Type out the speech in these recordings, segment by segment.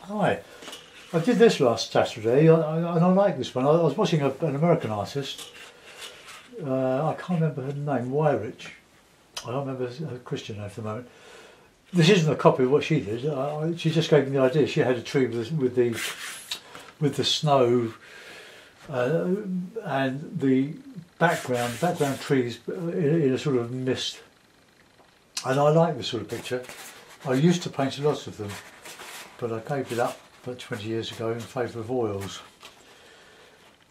Hi. I did this last Saturday, and I like this one. I was watching an American artist. I can't remember her name, Wyrich. I don't remember her Christian name for the moment. This isn't a copy of what she did. She just gave me the idea. She had a tree with the snow and the background trees in a sort of mist. And I like this sort of picture. I used to paint lots of them, but I gave it up about 20 years ago in favour of oils.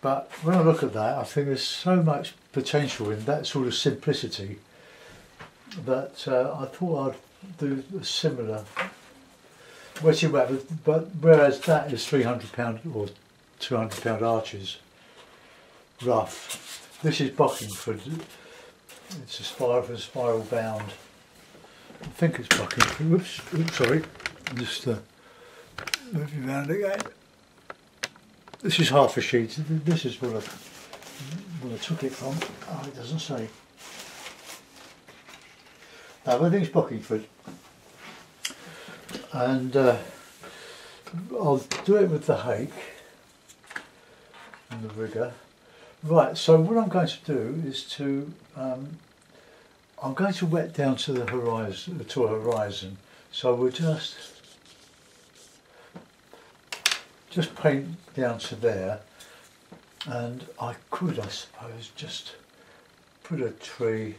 But when I look at that, I think there's so much potential in that sort of simplicity that I thought I'd do a similar. But whereas that is £300 or £200 arches, rough. This is Bockingford. It's a spiral bound. I think it's Bockingford. Oops, sorry. Just move you around again. This is half a sheet. This is where I took it from. Oh, it doesn't say. No, I think it's Bockingford. And I'll do it with the hake and the rigger. Right, so what I'm going to do is I'm going to wet down to the horizon. So we'll just paint down to there, and I suppose, just put a tree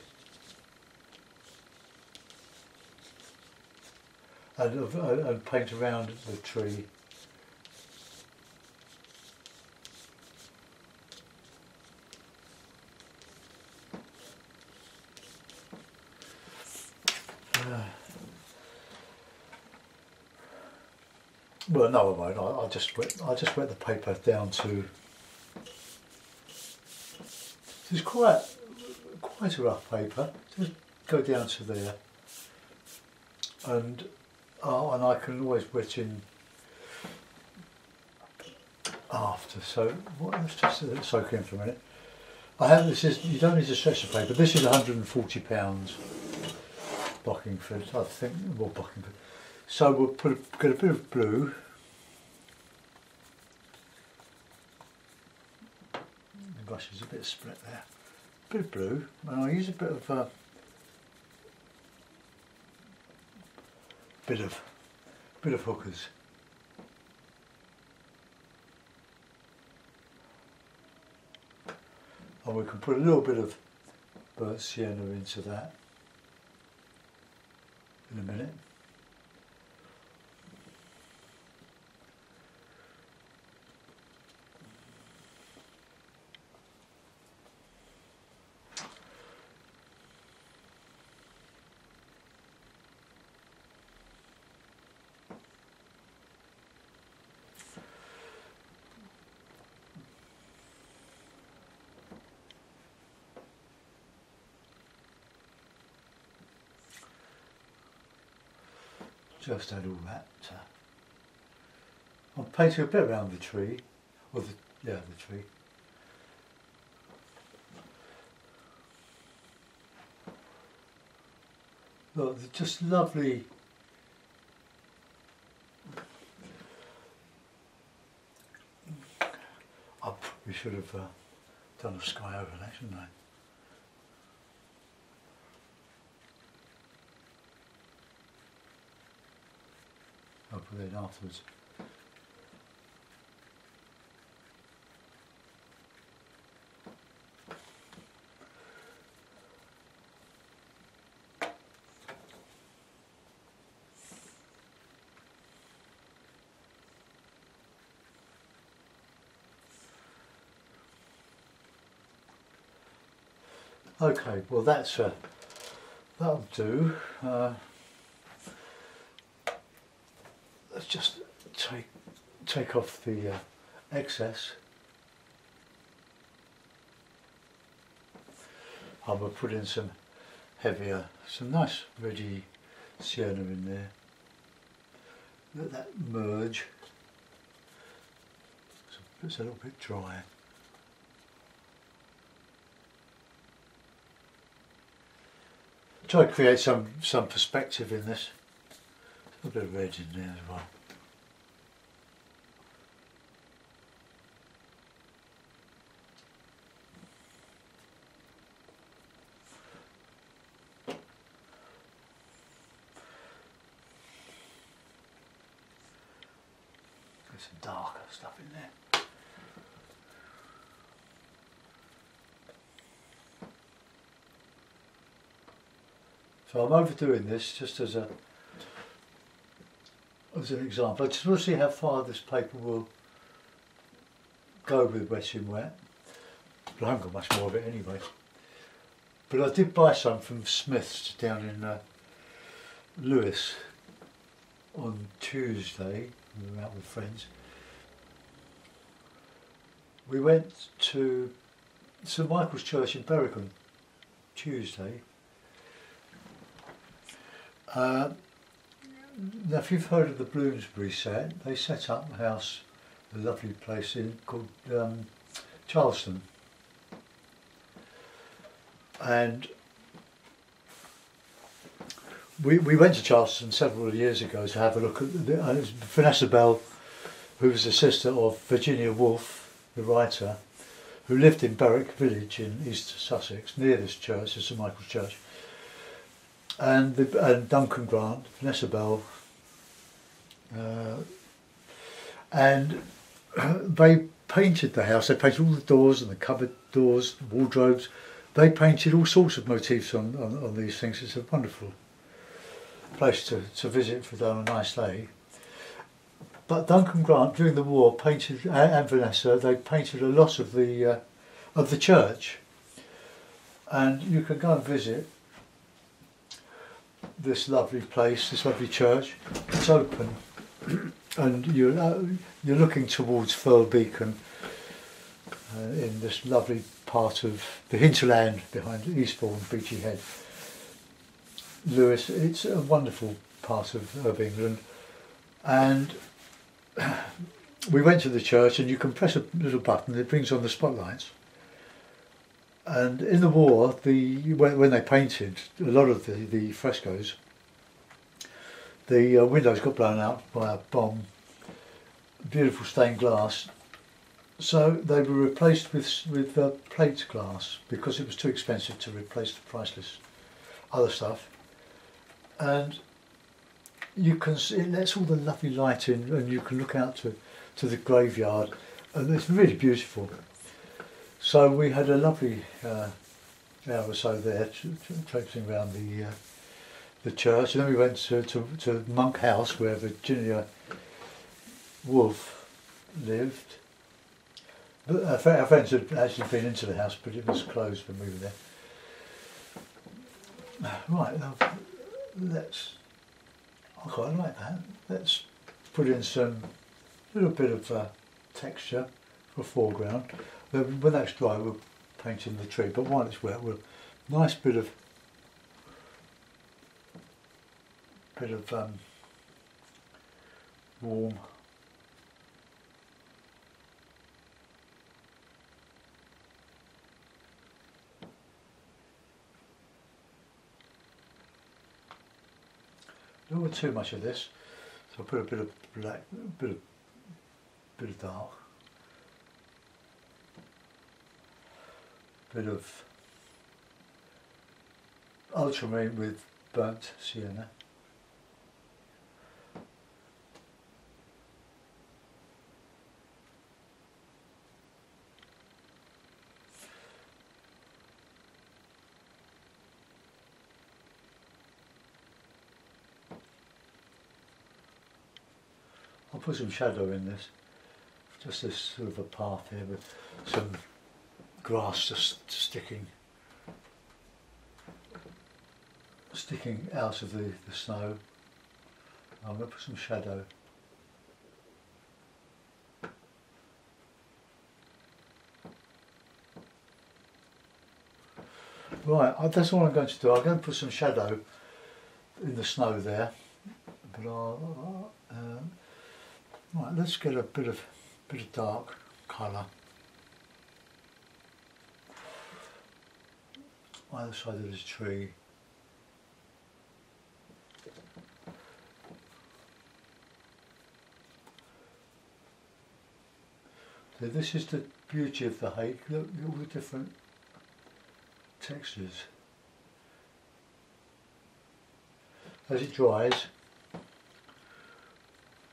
and paint around the tree. Well, no, I won't. I'll just wet the paper down to. It's quite a rough paper. Just go down to there, and I can always wet in after. So let's just let it soak in for a minute. You don't need to stretch the paper. This is £140. Bockingford, I think, well, Bockingford. So we'll get a bit of blue. The brush is a bit split there. A bit of blue, and I'll use a bit of hookers. And we can put a little bit of burnt sienna into that in a minute. Just add all that. I'm painting a bit around the tree, or the tree. Look, they're just lovely. I probably should have done a sky overlay, shouldn't I? I'll put it in afterwards. Okay, well that'll do. Let's just take off the excess. I will put in some nice ready sienna in there. Let that merge. So it's a little bit dry. Try to create some perspective in this. A bit of red in there as well. Get some darker stuff in there. So I'm overdoing this just as an example. I just want to see how far this paper will go with wet in wet. But I haven't got much more of it anyway. But I did buy some from Smith's down in Lewis on Tuesday. We were out with friends. We went to St Michael's Church in Berwick on Tuesday. Now if you've heard of the Bloomsbury set, they set up a house, a lovely place called Charleston. And we went to Charleston several years ago to have a look at Vanessa Bell, who was the sister of Virginia Woolf, the writer, who lived in Berwick Village in East Sussex, near this church, St Michael's Church. And Duncan Grant, Vanessa Bell, and they painted the house. They painted all the doors and the cupboard doors, the wardrobes. They painted all sorts of motifs on these things. It's a wonderful place to visit for a nice day. But Duncan Grant, during the war, painted, and Vanessa, they painted a lot of the church. And you can go and visit this lovely place, this lovely church. It's open, and you're looking towards Firle Beacon in this lovely part of the hinterland behind Eastbourne, Beachy Head. Lewis, it's a wonderful part of England, and we went to the church, and you can press a little button, it brings on the spotlights. And in the war, when they painted a lot of the frescoes, the windows got blown out by a bomb. Beautiful stained glass. So they were replaced with plate glass because it was too expensive to replace the priceless other stuff. And you can see, it lets all the lovely light in, and you can look out to the graveyard, and it's really beautiful. So we had a lovely hour or so there, traipsing around the church, and then we went to Monk House, where Virginia Woolf lived. But our friends had actually been into the house, but it was closed when we were there. Right, now I quite like that. Let's put in some little bit of texture for foreground. When that's dry, we'll paint in the tree, but while it's wet, we'll nice bit of warm don't want too much of this, so I'll put a bit of black, a bit of dark. Bit of ultramarine with burnt sienna. I'll put some shadow in this, just this sort of a path here with some grass just sticking out of the snow. I'm going to put some shadow. Right, that's all I'm going to do. I'm going to put some shadow in the snow there, but right, let's get a bit of dark colour either side of this tree. So this is the beauty of the hake. Look at all the different textures. As it dries,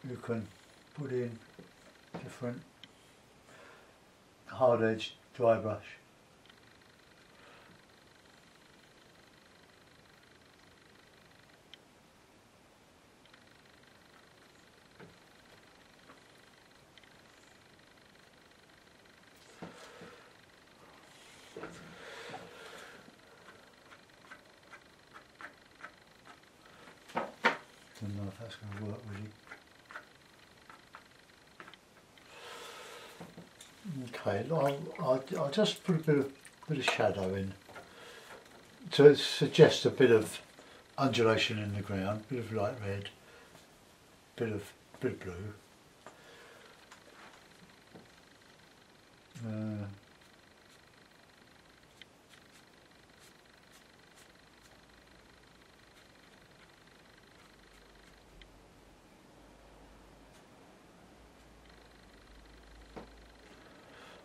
you can put in different hard edge dry brush. Don't know if that's going to work really. Okay, I'll just put a bit of shadow in to suggest a bit of undulation in the ground, bit of light red, bit of blue.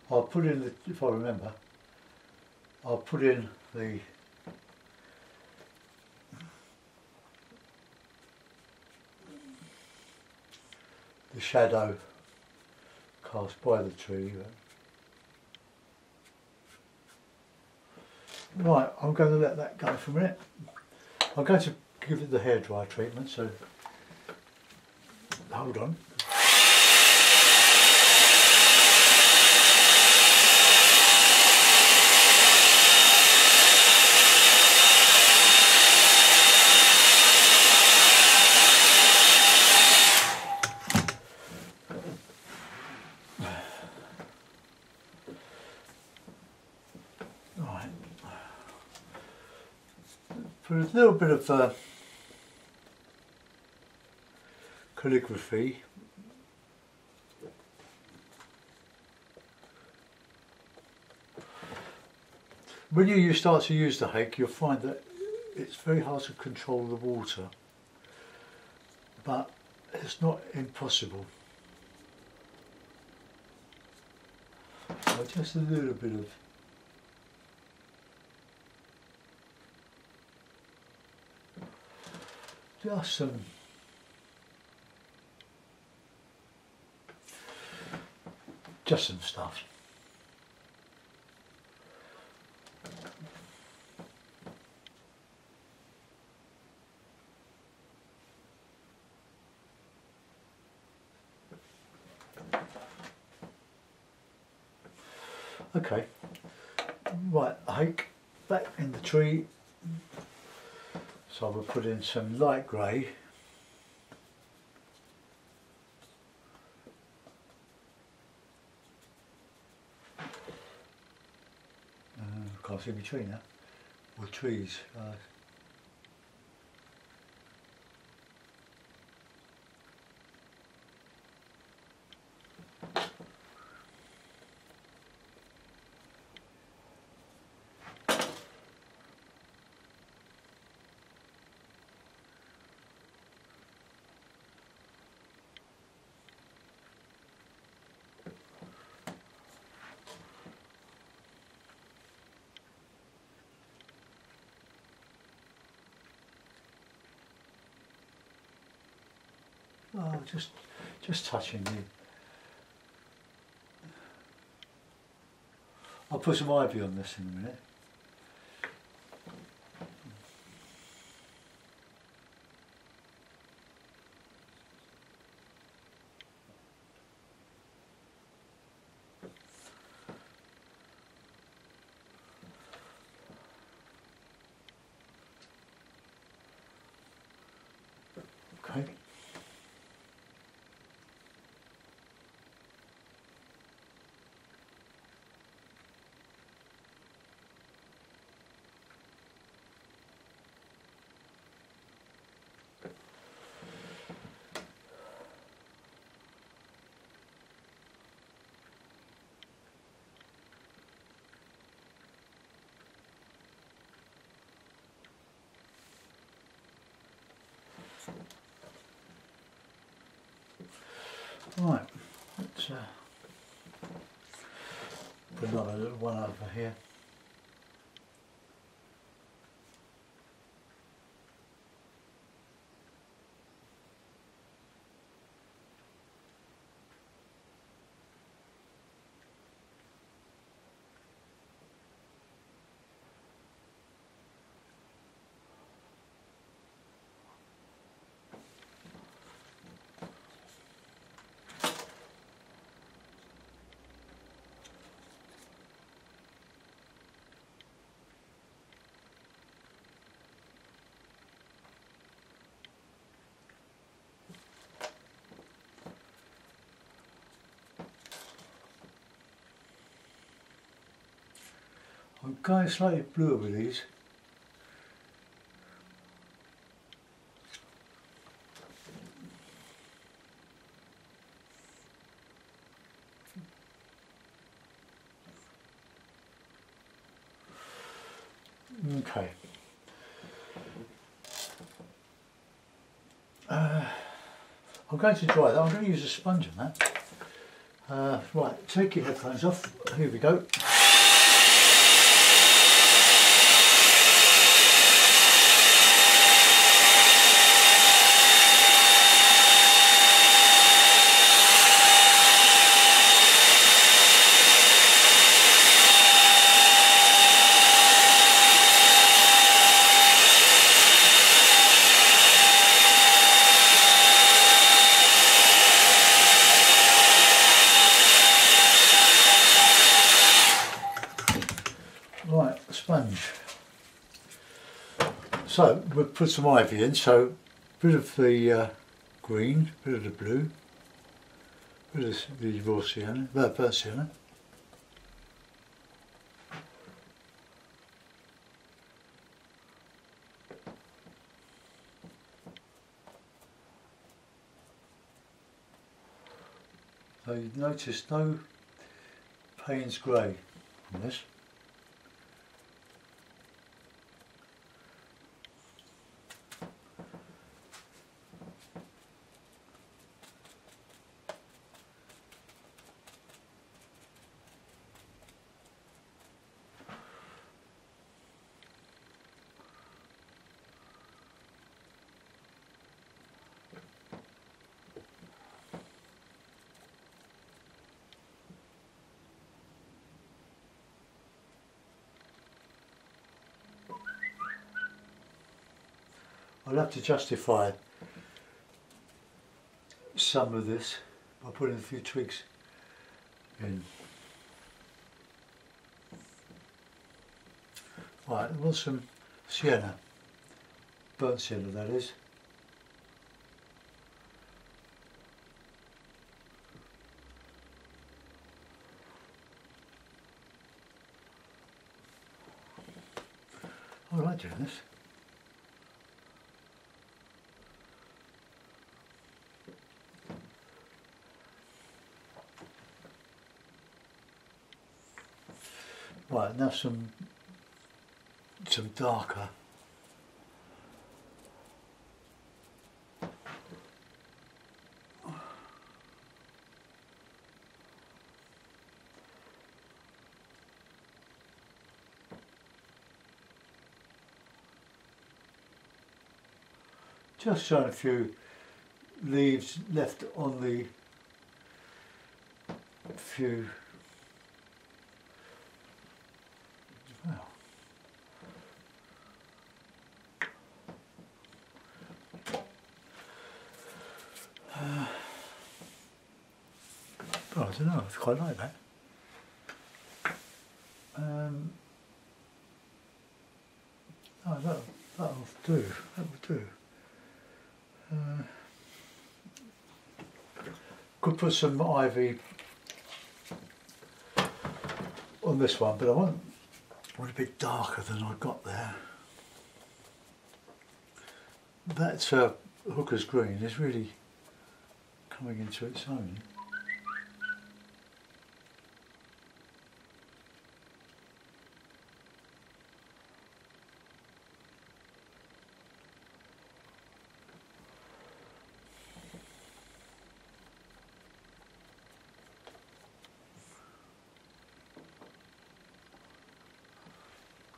I'll put in the, if I remember, I'll put in the shadow cast by the tree. Right, I'm going to let that go for a minute. I'm going to give it the hairdryer treatment, so hold on. Put a little bit of calligraphy. When you start to use the hake, you'll find that it's very hard to control the water, but it's not impossible. So just a little bit of just some stuff. Okay, right, hake back in the tree. So we'll put in some light grey. Can't see my tree now. Or trees. Oh, just touching you. I'll put some ivy on this in a minute. Okay. Right, let's put another little one over here. I'm going slightly bluer with these. Okay. I'm going to dry that. I'm going to use a sponge on that. Right, take your headphones off. Here we go. Right, sponge. So we'll put some ivy in, so a bit of the green, a bit of the blue, a bit of the raw sienna, burnt sienna. So you notice no Payne's grey on this. I'll have to justify some of this by putting a few twigs in. Right, there was some sienna, burnt sienna that is. I like doing this. Right, now some darker. Just showing a few leaves left on the few. Well, I don't know, I quite like that. Oh, that'll do, that will do. Could put some ivy on this one, but I want a bit darker than I got there. That Hooker's green is really coming into its own.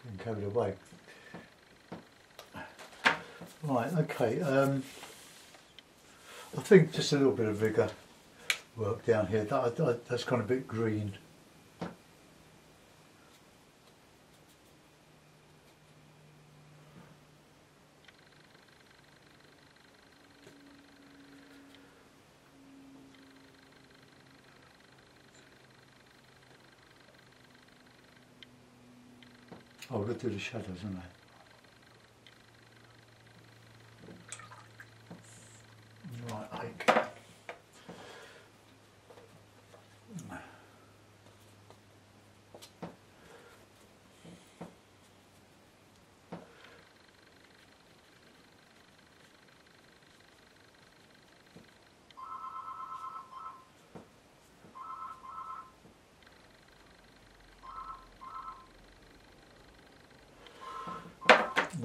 And carried away. Right, okay. I think just a little bit of vigour work down here. That's kind of a bit green. Oh, we'll do the shadows, aren't I? Right, okay.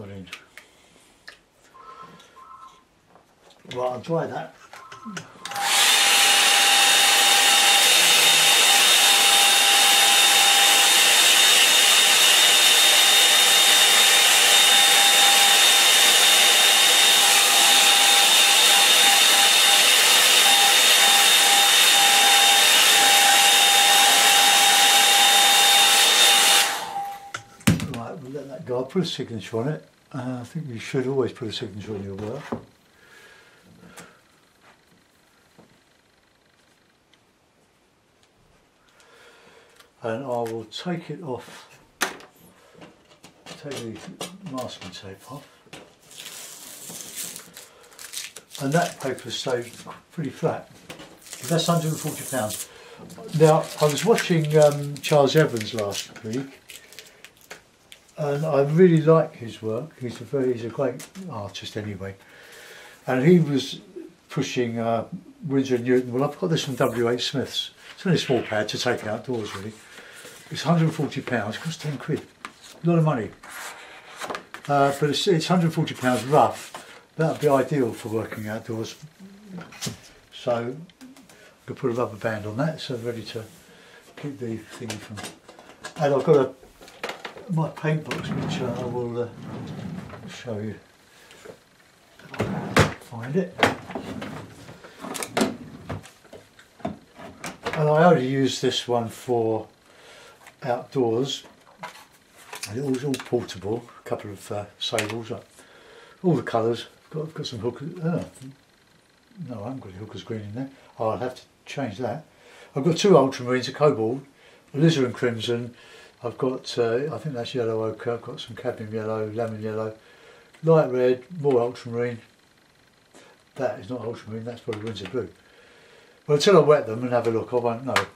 got in. Right, I'll dry that. Right, we'll let that go. I'll put a signature on it. I think you should always put a signature on your work. And I will take it off, take the masking tape off, and that paper stayed pretty flat. That's £140. Now, I was watching Charles Evans last week, and I really like his work. He's a great artist anyway, and he was pushing Winsor & Newton. Well, I've got this from W.H. Smith's. It's only a small pad to take outdoors, really. It's £140, it costs 10 quid, a lot of money. But it's £140 rough. That would be ideal for working outdoors. So I could put a rubber band on that, so ready to keep the thing from. And I've got my paint box, which I will show you. Find it. And I only use this one for outdoors, and it was all portable. A couple of sables, all the colours. I've got some hookers. No, I haven't got any hookers green in there. Oh, I'll have to change that. I've got two ultramarines, a cobalt, a alizarin crimson. I've got, I think that's yellow ochre. I've got some cadmium yellow, lemon yellow, light red, more ultramarine. That is not ultramarine. That's probably Windsor blue. Well, until I wet them and have a look, I won't know.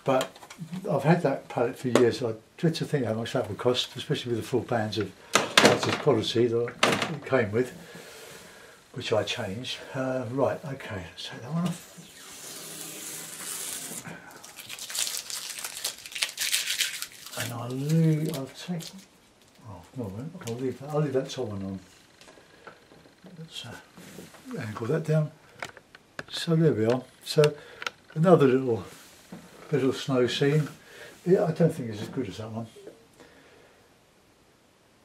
But I've had that palette for years. I dread to think how much that would cost, especially with the full bands of artist quality that it came with, which I changed. Right, okay, let's take that one off. And I'll take. Oh no, I'll leave that top one on. Let's angle that down. So there we are. So another little snow scene. Yeah, I don't think it's as good as that one.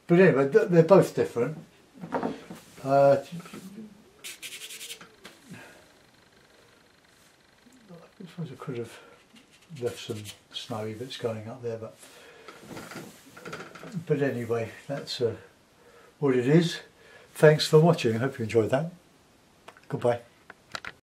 But anyway, they're both different. I suppose I could have left some snowy bits going up there, but anyway, that's what it is. Thanks for watching. I hope you enjoyed that. Goodbye.